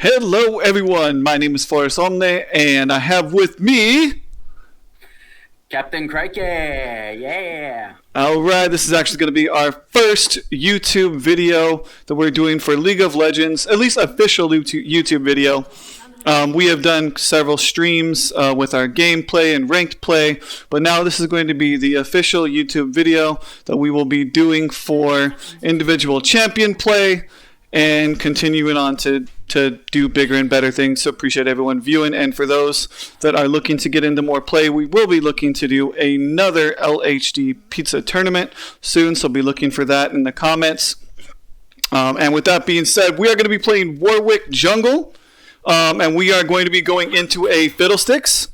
Hello everyone, my name is Forrest Omne, and I have with me... Captain Crikey, yeah! Alright, this is actually going to be our first YouTube video that we're doing for League of Legends, at least official YouTube video. We have done several streams with our gameplay and ranked play, but now this is going to be the official YouTube video that we will be doing for individual champion play and continuing on to do bigger and better things. So appreciate everyone viewing, and for those that are looking to get into more play, we will be looking to do another LHD pizza tournament soon, so be looking for that in the comments. And with that being said, we are going to be playing Warwick Jungle, and we are going to be going into a fiddlesticks.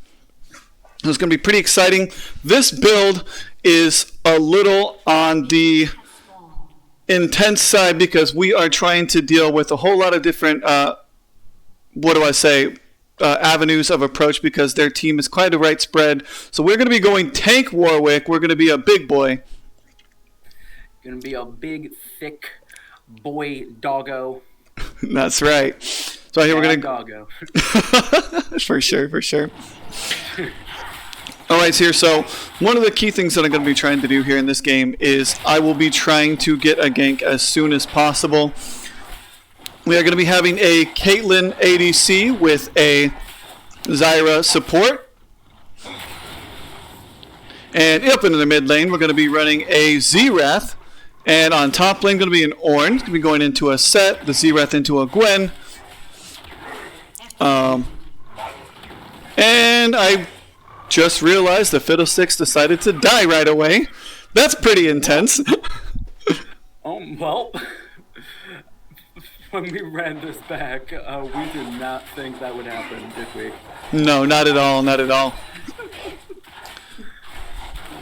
It's going to be pretty exciting. This build is a little on the intense side because we are trying to deal with a whole lot of different avenues of approach, because their team is quite a right spread. So we're going to be going tank Warwick. We're going to be a big boy. Gonna be a big, thick boy doggo. That's right. So here we're going to doggo. for sure. Alright, so one of the key things that I'm going to be trying to do here in this game is I will be trying to get a gank as soon as possible. We are going to be having a Caitlyn ADC with a Zyra support. And up into the mid lane, we're going to be running a Zerath. And on top lane, going to be an Ornn. It's going to be going into a Set, the Zerath into a Gwen. And I just realized the Fiddlesticks decided to die right away. That's pretty intense. Well, when we ran this back, we did not think that would happen, did we? No, not at all, not at all.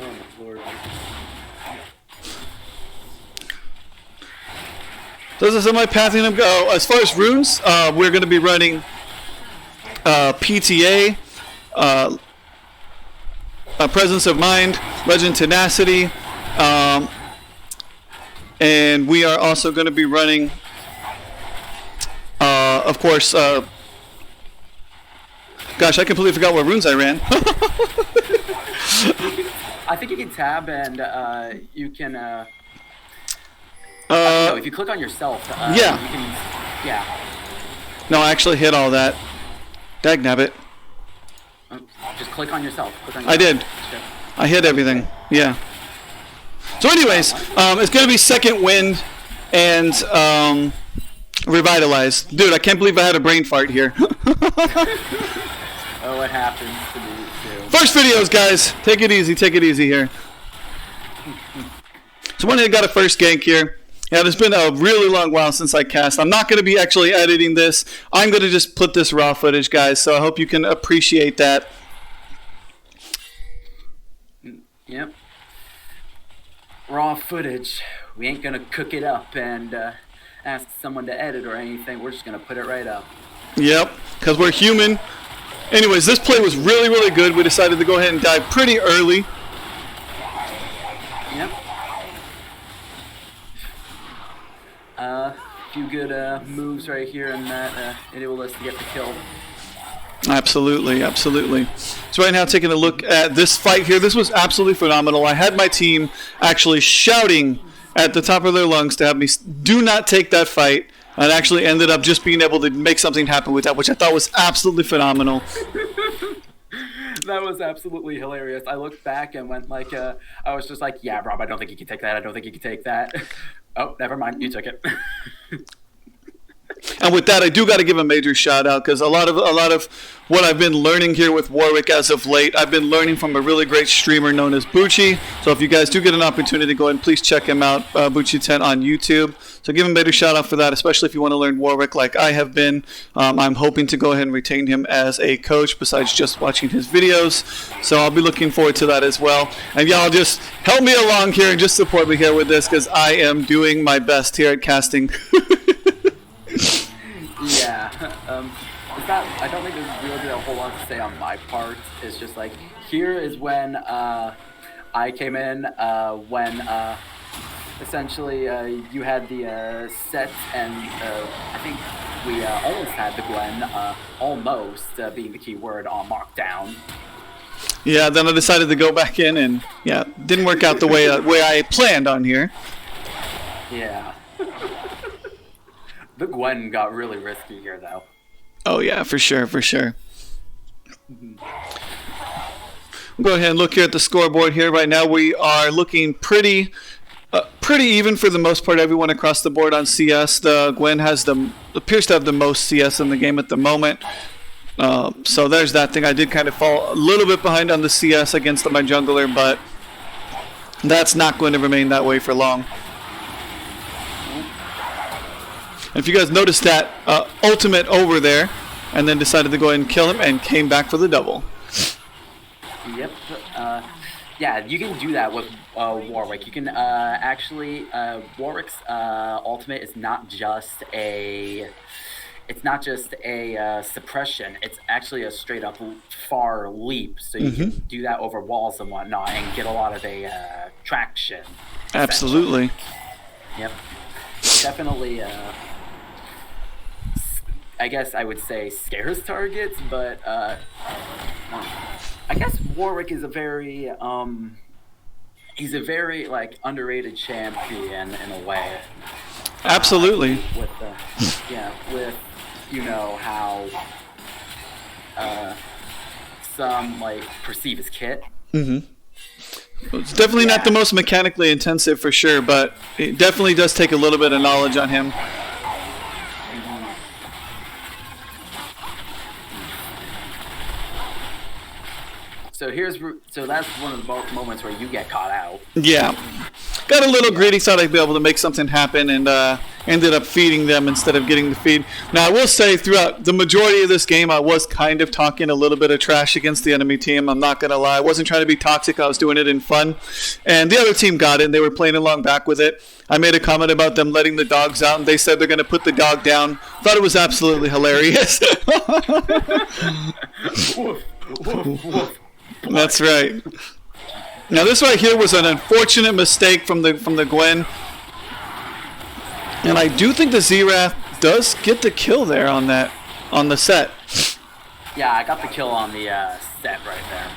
Oh, my Lord. So this is my pathing. As far as runes, we're going to be running PTA, Presence of Mind, Legend Tenacity, and we are also going to be running, of course, gosh, I completely forgot what runes I ran. I think you can tab and you can, no, if you click on yourself, yeah. You can, yeah. No, I actually hit all that. Dagnabbit. Just click on yourself. I did. I hit everything. Yeah. So anyways, it's going to be Second Wind and Revitalize. Dude, I can't believe I had a brain fart here. Oh, it happens to me too. First videos, guys. Take it easy here. So one got a first gank here. Yeah, it's been a really long while since I cast. I'm not going to be actually editing this. I'm going to just put this raw footage, guys, so I hope you can appreciate that. Yep. Raw footage. We ain't going to cook it up and ask someone to edit or anything. We're just going to put it right up. Yep, because we're human. Anyways, this play was really, really good. We decided to go ahead and dive pretty early. Yep. A few good moves right here, and that enabled us to get the kill. Absolutely. So right now, taking a look at this fight here, this was absolutely phenomenal. I had my team actually shouting at the top of their lungs to have me do not take that fight, and actually ended up just being able to make something happen with that, which I thought was absolutely phenomenal. That was absolutely hilarious. I looked back and went like, I was just like, yeah, Rob, I don't think you can take that. Oh, never mind. You took it. And with that, I do got to give a major shout out, because a lot of what I've been learning here with Warwick as of late, I've been learning from a really great streamer known as Bucci. So if you guys do get an opportunity, go ahead and please check him out, Bucci10 on YouTube. So give him a major shout out for that, especially if you want to learn Warwick like I have been. I'm hoping to go ahead and retain him as a coach besides just watching his videos. So I'll be looking forward to that as well. And y'all just help me along here and just support me here with this, because I am doing my best here at casting. Yeah. I don't think there's really a whole lot to say on my part. It's just like, here is when I came in, when essentially, you had the set, and I think we almost had the Gwen, almost being the key word, on markdown. Yeah, then I decided to go back in, and yeah, didn't work out the way I planned on here. Yeah. The Gwen got really risky here, though. Oh yeah, for sure, for sure. We'll go ahead and look here at the scoreboard here. Right now we are looking pretty even for the most part. Everyone across the board on CS. The Gwen appears to have the most CS in the game at the moment. So there's that thing. I did kind of fall a little bit behind on the CS against my jungler, but that's not going to remain that way for long. If you guys noticed that ultimate over there, and then decided to go ahead and kill him, and came back for the double. Yep. Yeah, you can do that with Warwick. You can actually Warwick's ultimate is not just a. It's not just a suppression. It's actually a straight up far leap. So you can do that over walls and whatnot, and get a lot of a traction. Absolutely. Yep. Definitely. I guess I would say scares targets, but I guess Warwick is a very he's a very like underrated champion in a way. Absolutely. With you know how some like perceive his kit. It's definitely not the most mechanically intensive for sure, but it definitely does take a little bit of knowledge on him. So that's one of the moments where you get caught out. Yeah. Got a little greedy, thought I'd be able to make something happen, and ended up feeding them instead of getting the feed. Now, I will say throughout the majority of this game, I was kind of talking a little bit of trash against the enemy team. I'm not going to lie. I wasn't trying to be toxic. I was doing it in fun. And the other team got it, and they were playing along back with it. I made a comment about them letting the dogs out, and they said they're going to put the dog down. Thought it was absolutely hilarious. Woof, woof, woof. That's right. Now this right here was an unfortunate mistake from the Gwen, and I do think the Zerath does get the kill there on the set. Yeah, I got the kill on the set right there.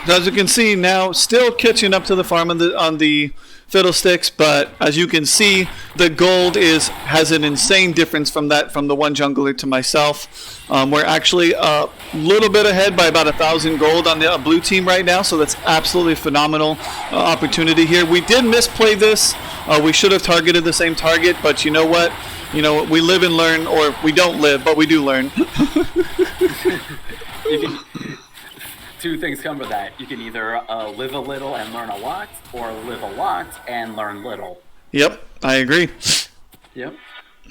As you can see now, still catching up to the farm on the fiddlesticks, but as you can see, the gold has an insane difference from the one jungler to myself. We're actually a little bit ahead by about 1,000 gold on the blue team right now, so that's absolutely phenomenal opportunity here. We did misplay this. We should have targeted the same target, but you know what? You know, we live and learn, or we don't live, but we do learn. Two things come with that. You can either live a little and learn a lot, or live a lot and learn little. Yep, I agree. Yep.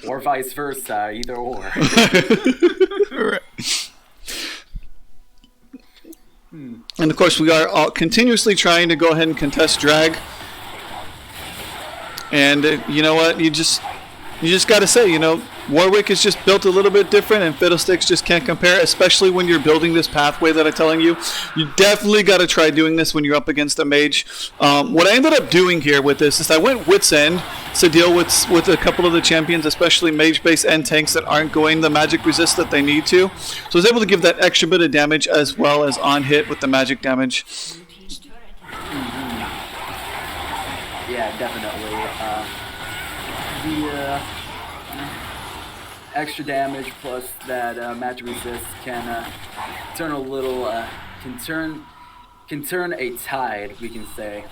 Or vice versa, either or. And of course, we are all continuously trying to go ahead and contest drag. And you know what? You just got to say, you know, Warwick is just built a little bit different, and Fiddlesticks just can't compare, especially when you're building this pathway that I'm telling you. You definitely got to try doing this when you're up against a mage. What I ended up doing here with this is I went Wit's End to deal with a couple of the champions, especially mage base and tanks that aren't going the magic resist that they need to. So I was able to give that extra bit of damage as well as on hit with the magic damage. Yeah, definitely. The extra damage plus that magic resist can turn a little can turn a tide, we can say.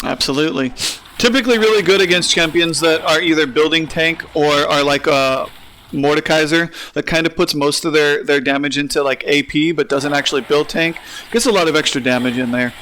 Absolutely. Typically really good against champions that are either building tank or are like a Mordekaiser that kind of puts most of their damage into like AP but doesn't actually build tank. Gets a lot of extra damage in there.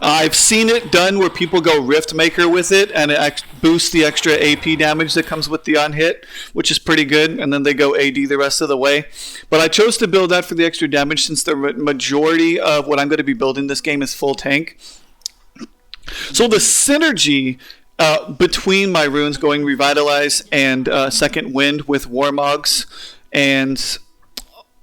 I've seen it done where people go Rift Maker with it, and it boosts the extra AP damage that comes with the on-hit, which is pretty good, and then they go AD the rest of the way. But I chose to build that for the extra damage since the majority of what I'm going to be building this game is full tank. So the synergy between my runes going Revitalize and Second Wind with Warmogs and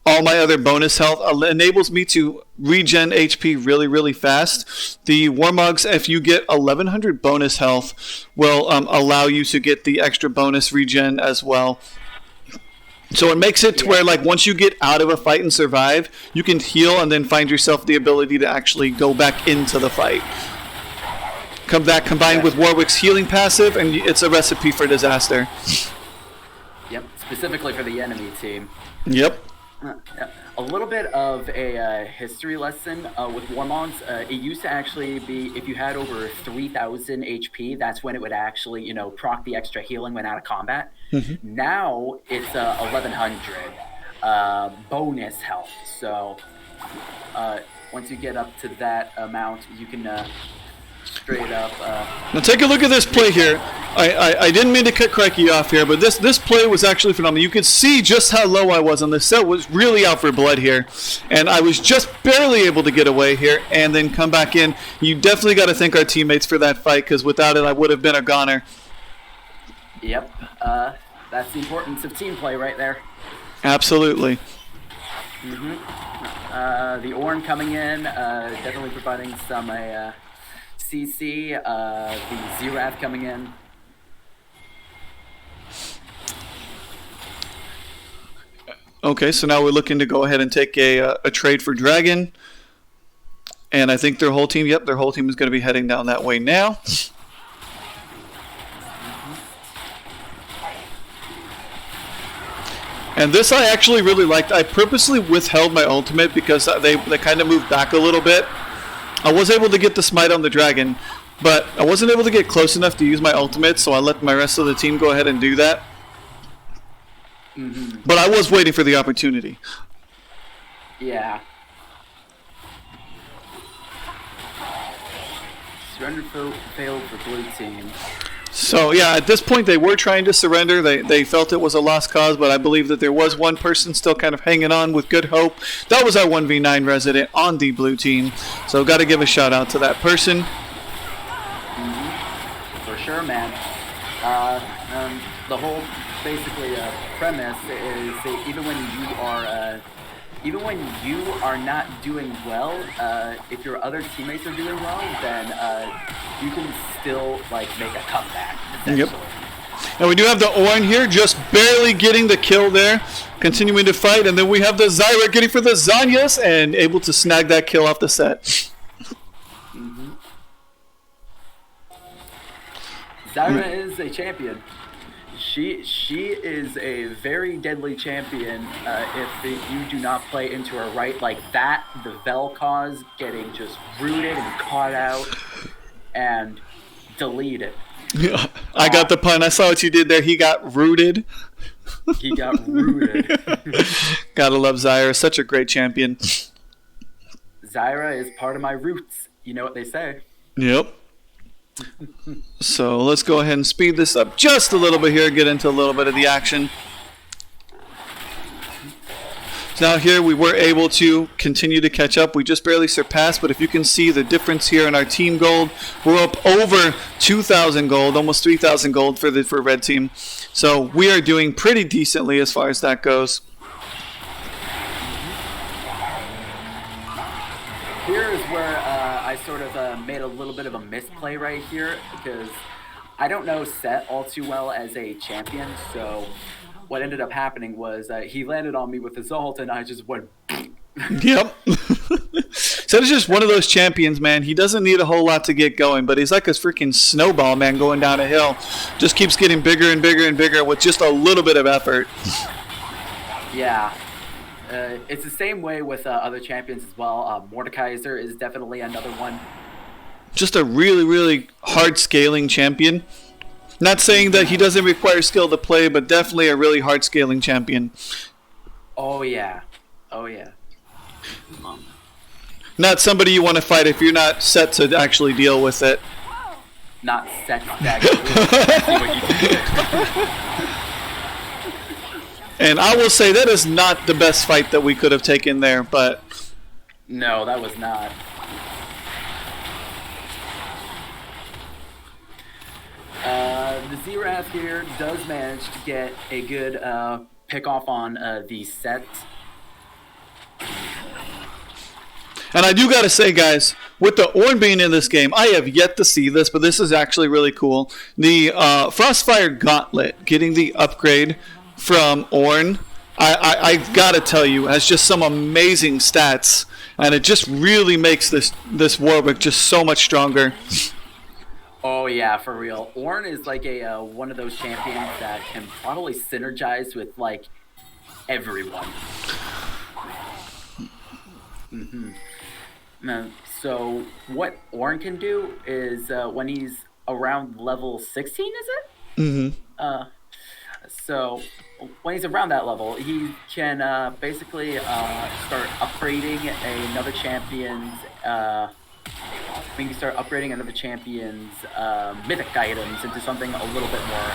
all my other bonus health enables me to regen HP really, really fast. The Warmugs, if you get 1100 bonus health, will allow you to get the extra bonus regen as well. So it makes it to where, like, once you get out of a fight and survive, you can heal and then find yourself the ability to actually go back into the fight. That combined with Warwick's healing passive, and it's a recipe for disaster. Yep, specifically for the enemy team. Yep. A little bit of a history lesson with Warmogs. It used to actually be, if you had over 3,000 HP, that's when it would actually, you know, proc the extra healing when out of combat. Mm-hmm. Now it's 1,100 bonus health. So once you get up to that amount, you can straight up. Now take a look at this play here. I didn't mean to cut Crikey off here, but this play was actually phenomenal. You could see just how low I was on this set. Was really out for blood here, and I was just barely able to get away here and then come back in. You definitely got to thank our teammates for that fight, because without it I would have been a goner. Yep, that's the importance of team play right there. Absolutely. Mm-hmm. The Ornn coming in, definitely providing some CC, the Zerath coming in. Okay, so now we're looking to go ahead and take a trade for Dragon. And I think their whole team, their whole team is going to be heading down that way now. And this I actually really liked. I purposely withheld my ultimate because they kind of moved back a little bit. I was able to get the smite on the dragon, but I wasn't able to get close enough to use my ultimate, so I let my rest of the team go ahead and do that. Mm-hmm. But I was waiting for the opportunity. Yeah. Surrender failed for blue team. So, yeah, at this point they were trying to surrender. They felt it was a lost cause, but I believe that there was one person still kind of hanging on with good hope. That was our 1v9 resident on the blue team. So, got to give a shout out to that person. Mm-hmm. For sure, man. The whole, basically, premise is that even when you are not doing well, if your other teammates are doing well, then you can still like make a comeback. Yep. And we do have the Ornn here, just barely getting the kill there, continuing to fight, and then we have the Zyra getting for the Zanyas and able to snag that kill off the set. Mm-hmm. Zyra is a champion. She is a very deadly champion if you do not play into her right like that. The Vel'Koz getting just rooted and caught out and deleted. Yeah, I got the pun. I saw what you did there. He got rooted. He got rooted. Gotta love Zyra. Such a great champion. Zyra is part of my roots. You know what they say. Yep. So let's go ahead and speed this up just a little bit here, get into a little bit of the action. So now here we were able to continue to catch up. We just barely surpassed, but if you can see the difference here in our team gold, we're up over 2,000 gold, almost 3,000 gold for red team. So we are doing pretty decently as far as that goes. Here is where I sort of made a little bit of a misplay right here, because I don't know Set all too well as a champion, so what ended up happening was he landed on me with his ult, and I just went... Yep. Set is just one of those champions, man. He doesn't need a whole lot to get going, but he's like a freaking snowball, man, going down a hill. Just keeps getting bigger and bigger and bigger with just a little bit of effort. Yeah. It's the same way with other champions as well. Mordekaiser is definitely another one. Just a really, really hard scaling champion. Not saying that he doesn't require skill to play, but definitely a really hard scaling champion. Oh, yeah. Oh, yeah. Not somebody you want to fight if you're not set to actually deal with it. Not set to actually see what you can do. And I will say that is not the best fight that we could have taken there, but... No, that was not. The Zerath here does manage to get a good pick off on these sets. And I do got to say, guys, with the Ornn being in this game, I have yet to see this, but this is actually really cool. The Frostfire Gauntlet, getting the upgrade from Ornn, I got to tell you, has just some amazing stats, and it just really makes this Warwick just so much stronger. Oh yeah, for real. Ornn is like a one of those champions that can probably synergize with like everyone. So what Ornn can do is when he's around level 16, is it? So when he's around that level, he can basically start upgrading another champion's. We can start upgrading another champion's mythic items into something a little bit more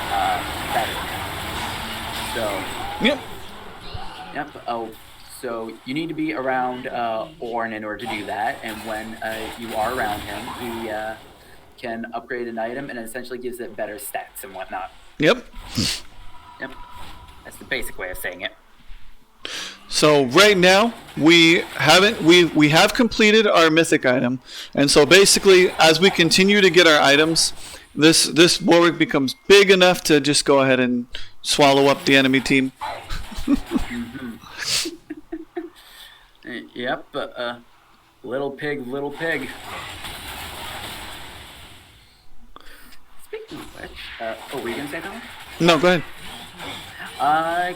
better. So. Yep. Oh. So you need to be around Ornn in order to do that, and when you are around him, he can upgrade an item and essentially gives it better stats and whatnot. Yep. That's the basic way of saying it. So right now we have completed our mythic item, and so basically as we continue to get our items, this Warwick becomes big enough to just go ahead and swallow up the enemy team. Yep, little pig. Speaking of which, were you gonna say something? No, go ahead.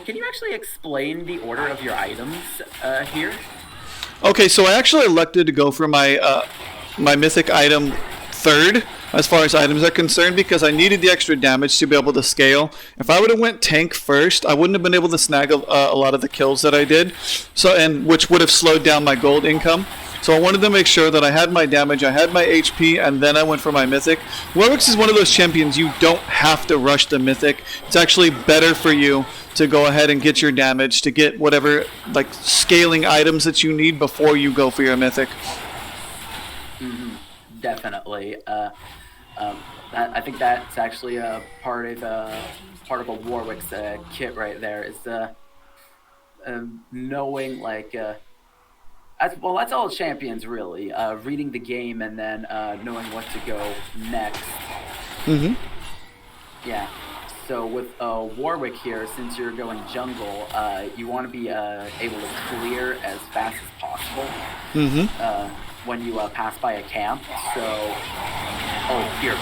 Can you actually explain the order of your items here? Okay, so I actually elected to go for my my mythic item third as far as items are concerned because I needed the extra damage to be able to scale. If I would have went tank first, I wouldn't have been able to snag a lot of the kills that I did, which would have slowed down my gold income. So I wanted to make sure that I had my damage, I had my HP, and then I went for my mythic. Warwick is one of those champions you don't have to rush the mythic. It's actually better for you to go ahead and get your damage, to get whatever like scaling items that you need before you go for your mythic. Definitely. I think that's actually a part of a Warwick's kit right there. Is knowing like that's all champions really. Reading the game and then knowing what to go next. Yeah. So with Warwick here, since you're going jungle, you want to be able to clear as fast as possible. When you pass by a camp. So, here.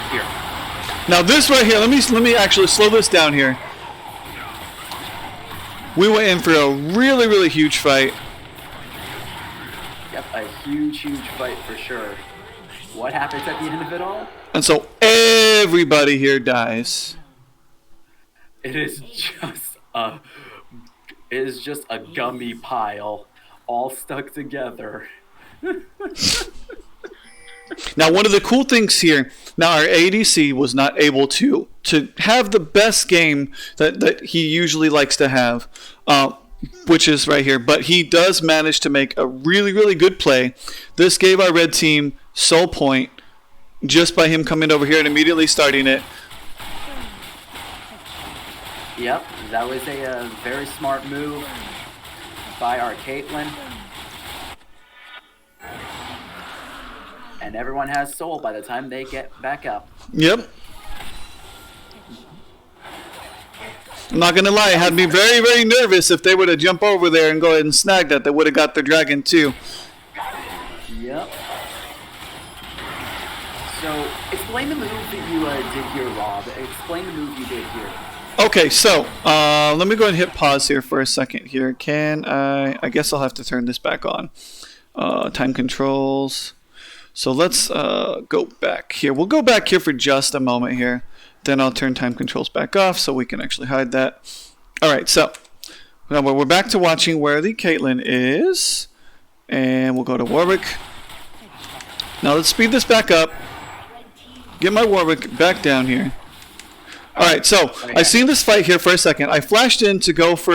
Now this right here, let me actually slow this down here. We went in for a really, really huge fight. Yep, a huge fight for sure. What happens at the end of it all? And so everybody here dies. It is just a gummy pile, all stuck together. Now, one of the cool things here, now our ADC was not able to have the best game that he usually likes to have, which is right here, but he does manage to make a really, really good play. This gave our red team soul point just by him coming over here and immediately starting it. Yep, that was a very smart move by our Caitlyn. And everyone has soul by the time they get back up. Yep. I'm not gonna lie, it had me very, very nervous if they were to jump over there and go ahead and snag that. They would have got the dragon too. Yep. So, explain the move that you did here, Rob. Explain the move you did here. Okay, so let me go ahead and hit pause here for a second here. I guess I'll have to turn this back on. Time controls. So let's go back here. We'll go back here for just a moment here. Then I'll turn time controls back off so we can actually hide that. All right, so now we're back to watching where the Caitlyn is. And we'll go to Warwick. Now let's speed this back up. Get my Warwick back down here. All right, so I seen this fight here for a second. I flashed in to go for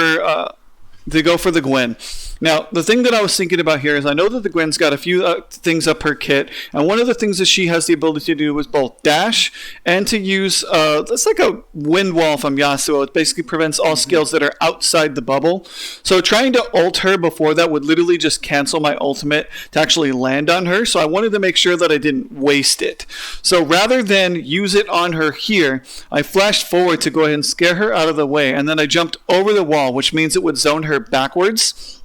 the Gwen. Now, the thing that I was thinking about here is I know that the Gwen's got a few things up her kit, and one of the things that she has the ability to do is both dash and to use, it's like a wind wall from Yasuo. It basically prevents all skills that are outside the bubble. So trying to ult her before that would literally just cancel my ultimate to actually land on her. So I wanted to make sure that I didn't waste it. So rather than use it on her here, I flashed forward to go ahead and scare her out of the way, and then I jumped over the wall, which means it would zone her backwards.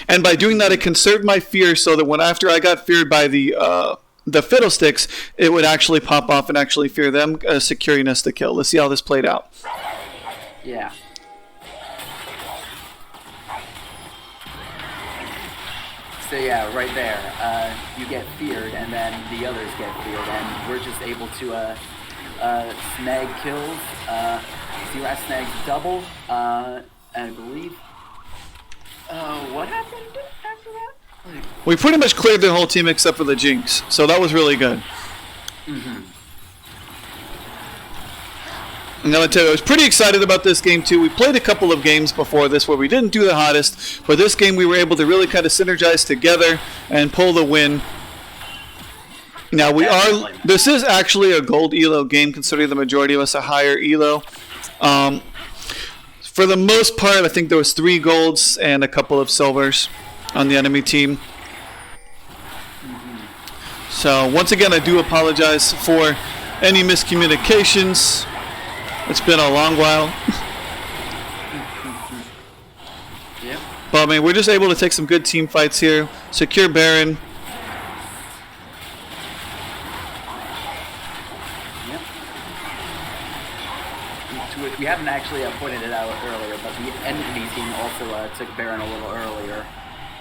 And by doing that, it conserved my fear so that when after I got feared by the fiddlesticks, it would actually pop off and actually fear them, securing us the kill. Let's see how this played out. Yeah. So yeah, right there, you get feared, and then the others get feared, and we're just able to snag kills. Zero snags double, and I believe. What happened after that? We pretty much cleared the whole team except for the Jinx, so that was really good. Mm-hmm. I'm going to tell you, I was pretty excited about this game too. We played a couple of games before this where we didn't do the hottest, but this game we were able to really kind of synergize together and pull the win. Now this is actually a gold elo game, considering the majority of us are higher elo. For the most part, I think there was 3 golds and a couple of silvers on the enemy team. So once again, I do apologize for any miscommunications. It's been a long while. Yep. But I mean, we're just able to take some good team fights here. Secure Baron. We haven't actually pointed it out earlier, but the enemy team also took Baron a little earlier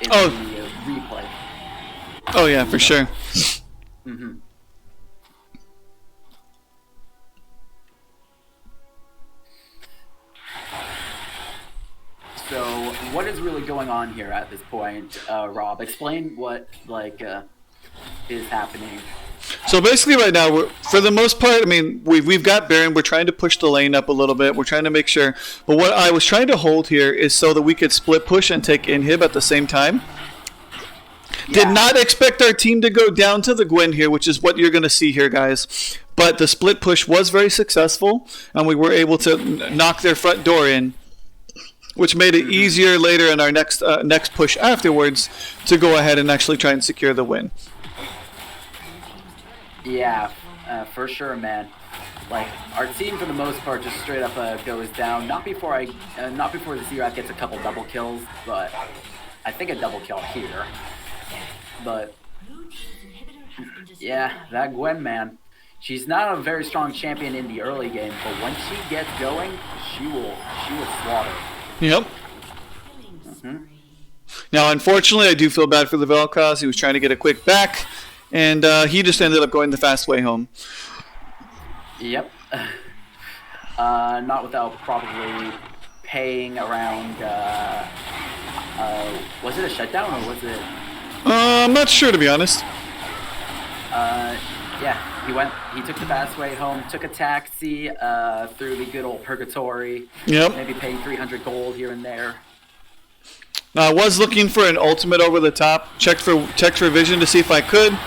in the replay. Oh yeah, for sure. Mm-hmm. So, what is really going on here at this point, Rob? Explain what is happening. So basically right now, for the most part, I mean, we've got Baron. We're trying to push the lane up a little bit. We're trying to make sure. But what I was trying to hold here is so that we could split push and take inhib at the same time. Yeah. Did not expect our team to go down to the Gwen here, which is what you're going to see here, guys. But the split push was very successful, and we were able to knock their front door in, which made it easier later in our next push afterwards to go ahead and actually try and secure the win. Yeah, for sure, man. Like, our team for the most part just straight up goes down. Not before the Zerat gets a couple double kills, but I think a double kill here. But yeah, that Gwen, man, she's not a very strong champion in the early game, but when she gets going, she will slaughter. Yep. Mm-hmm. Now, unfortunately, I do feel bad for the Vel'Koz. He was trying to get a quick back. And he just ended up going the fast way home. Yep. Not without probably paying around, was it a shutdown or was it? I'm not sure, to be honest. Yeah, he took the fast way home, took a taxi through the good old purgatory. Yep. Maybe paying 300 gold here and there. I was looking for an ultimate over the top. Checked for vision to see if I could.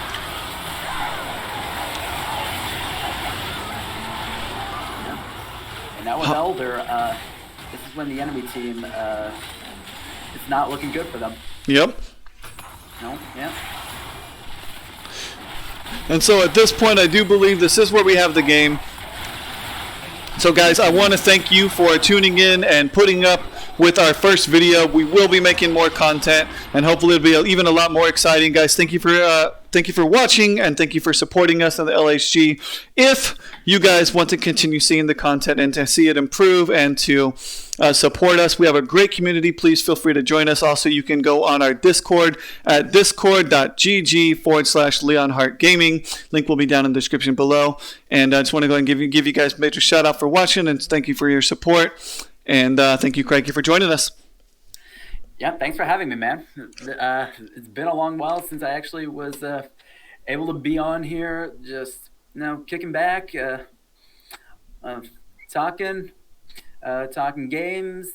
And now with Elder, this is when the enemy team is not looking good for them. Yep. No, yeah. And so at this point, I do believe this is where we have the game. So guys, I want to thank you for tuning in and putting up with our first video. We will be making more content, and hopefully it'll be even a lot more exciting. Guys, thank you for watching, and thank you for supporting us on the LHG. If you guys want to continue seeing the content and to see it improve and to support us, we have a great community. Please feel free to join us. Also, you can go on our Discord at discord.gg/LeonHartGaming. Link will be down in the description below. And I just want to go and give you guys a major shout out for watching, and thank you for your support. And thank you, Craigie, for joining us. Yeah, thanks for having me, man. It's been a long while since I actually was able to be on here, just kicking back, talking games,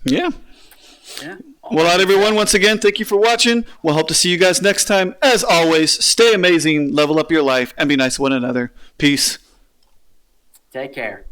Yeah. Yeah. Well, out everyone, once again, thank you for watching. We'll hope to see you guys next time. As always, stay amazing, level up your life, and be nice to one another. Peace. Take care.